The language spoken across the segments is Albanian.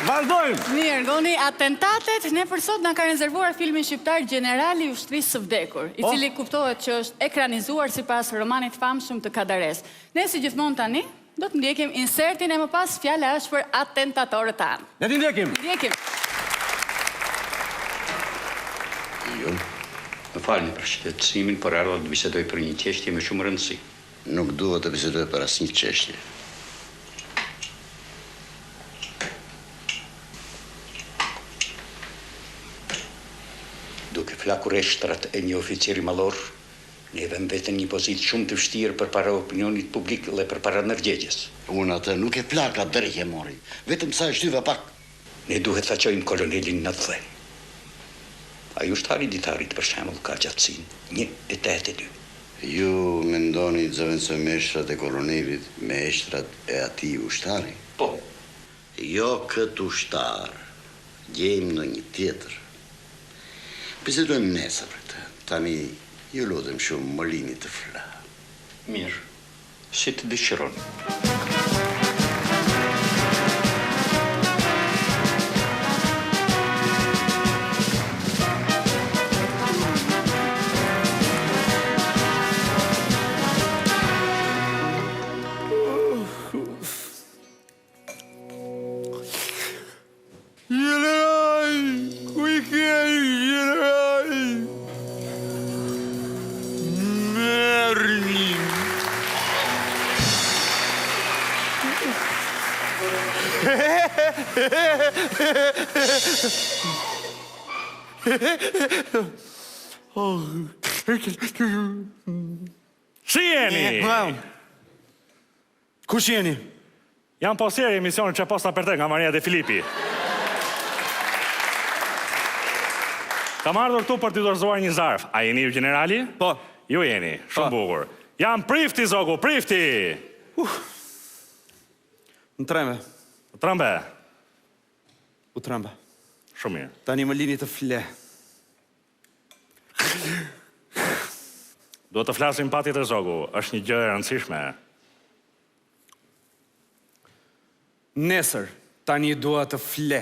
Vazhdojmë. Mirë, Goni, atentatet ne për sot na ka rezervuar filmin shqiptar Generali i ushtrisë së vdekur, i cili kuptohet që është ekranizuar sipas romanit famshëm të Kadares. Ne si gjithmonë tani do të ndjekim insertin e më pas fjala është për atentatorët tanë. Ne ti ndjekim. Ndjekim. Jo, më falni për shqetësimin, por ardha të bisedoj për një çështje me shumë rëndësi. Nuk duhet të bisedoj për asnjë çështje. Duke flakur eshtrat e një oficeri mallor, ne vëm vetën një pozitë shumë të vështirë përpara opinionit publik dhe përpara ndërgjegjes. Unë atë nuk e flaka dërgje mori, vetëm sa e shtyva pak. Ne duhet ta çojmë kolonelin në thën. Ai ushtari ditarit për shembull ka gjatësinë 1.82. Ju mendoni të zëvendësojmë eshtrat e kolonelit me eshtrat e atij ushtari? Po. Jo këtë ushtar, gjejmë në një tjetër. Bisedojmë nesër për të. Tani, ju lutem shumë më lini të fla. Mirë, si të dëshironi. Si jeni? Kush jeni? Jam posjeri i misionit që posta për te nga Maria de Filippi. Kam ardhur këtu për t'i dorëzuar një zarf. A jeni ju generali? Po. Ju jeni, shumë bukur. Jam prifti, zogu, prifti! Në trembe. Trëmbe. U trembe. Shumë mirë. Tani më lini të fle. Do të flasim patjet e zogu, është një gjë e rëndësishme. Nesër, tani dua të fle.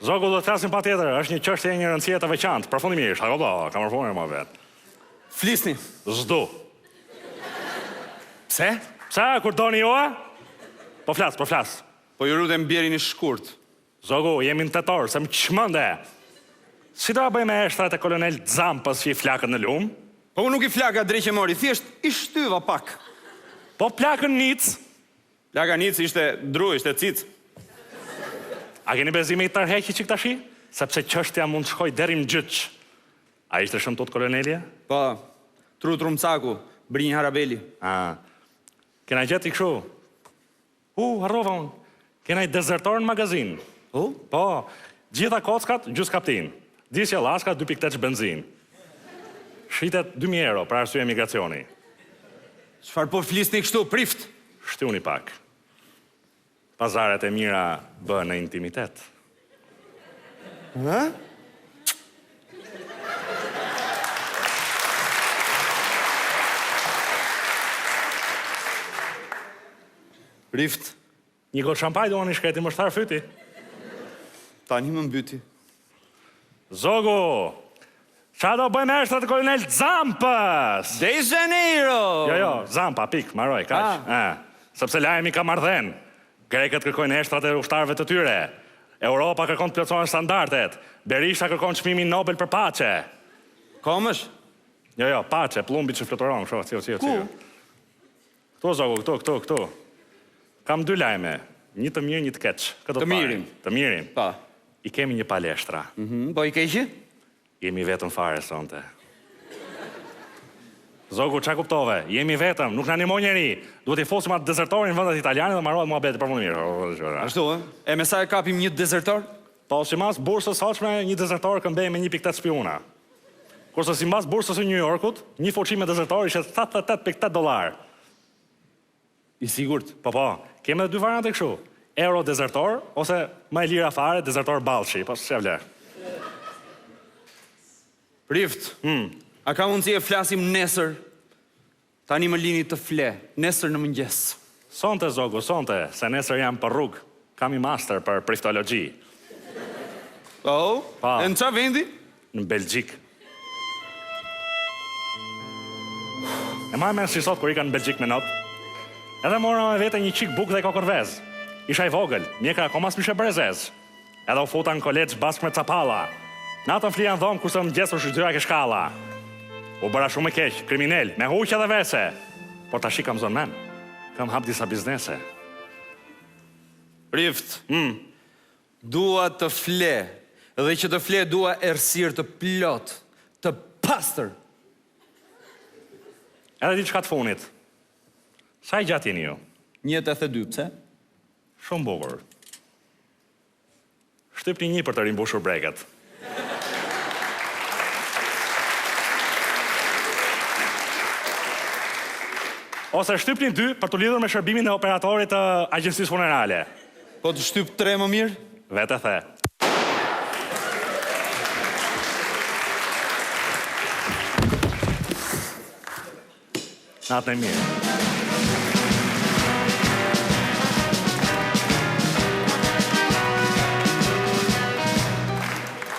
Zogu, do të flasim patjetër, është një çështje e një rëndësie të veçantë, përfundimisht. Kam përfunduar më vetë. Flisni. Zdu. Pse? Pse, kur doni joa? Po flas. Po ju lutem bjeri një shkurt. Zogu, jemi në tetor, se më çmende. Si do a bëjmë me eshtrat e kolonel Zampës që i flakën në lumë? Po unë nuk i flaka drejqe mori, thjesht i shtyva pak. Po plakën nic. Plaka nic ishte dru, ishte cic. A keni bezime i tërheqi që këtashi? Sepse çështja mund të shkoj deri në gjyq. A ishte shëmtut kolonelja? Po, tru trumcaku, brinj harabeli. Kena gjeti këshu? Harrova unë. Kena i dezertor në magazin. Po, gjitha kockat, gjus kaptin. Disja laska, 2.8 benzin. Shitet 2.000 euro për arsye emigracioni. Çfarë po flisni kështu, prift? Shtyuni pak. Pazaret e mira bë në intimitet. Prift, Një gotë shampaj do një shkreti më shtarë fyti. tani më mbyti. Zogu, qa do bëjmë eshtrat e kolonel Zampës? De Janeiro! Jo, Zampa, pik, maroj, kaq. Sepse lajmi ka marrëdhen. Grekët kërkojnë eshtrat e ushtarëve të tyre. Europa kërkon të plotësojnë standardet. Berisha kërkon çmimin Nobel për pace. Komësh? Jo, pace, plumbi që fluturon, kështu, Ku? Këtu, zogu, këtu. Kam 2 lajme. Një të mirë, një të keq. Të mirin. Të mirin. Pa. I kemi një paleshtra. Po i keqi? Jemi vetëm fare sonte. Zogu, qa kuptove? Jemi vetëm, nuk na nimoj njeri. Duhet i fosim atë dezertorin në vendet italiane dhe marrohet muhabeti për mirë. Ashtu, e? E me sa e kapim një dezertor? Po, si mas bursës saqme, një dezertor këmbej me 1.8 spiuna. Kurse si mas bursës e New Yorkut, një fuqi me dezertor ishe $78.8. I sigurt. Po, keme dhe 2 variante kështu. Euro dezertor, ose më e lira fare, dezertor balçi. Po, s'e vler. Prift, a ka mundësi e flasim nesër? Tani më lini të fle, nesër në mëngjes. Sonte, zogu, sonte, se nesër jam për rrugë. Kam i master për priftologji. Oh, Pa. e në qa vendi? Në Belgjik. E ma me si sot kur i kanë në Belgjik me not. Edhe mora me vete një qik buk dhe kokorvez. Isha i vogël, mjekra akoma s'mishe brezez. Edhe u futa në kolegj bashkë me capalla. Natën flia në dhomë kurse më gjesur shqytyra ke shkalla. U bëra shumë e keq, kriminel, me huqja dhe vese. Por tash i kam zonë men. Kam hap disa biznese. Rift, dua të fle, dhe që të fle dua errësirë të plot, të pastër. Edhe diçka të funit. Sa i gjatë jeni ju? 1.82, pse? Shumë bukur. Shtypni një për të rimbushur breket. Ose shtypni 2 për të lidhur me shërbimin e operatorit të agjencisë funerale. Po të shtyp 3 më mirë? Vete the. Natën e mirë.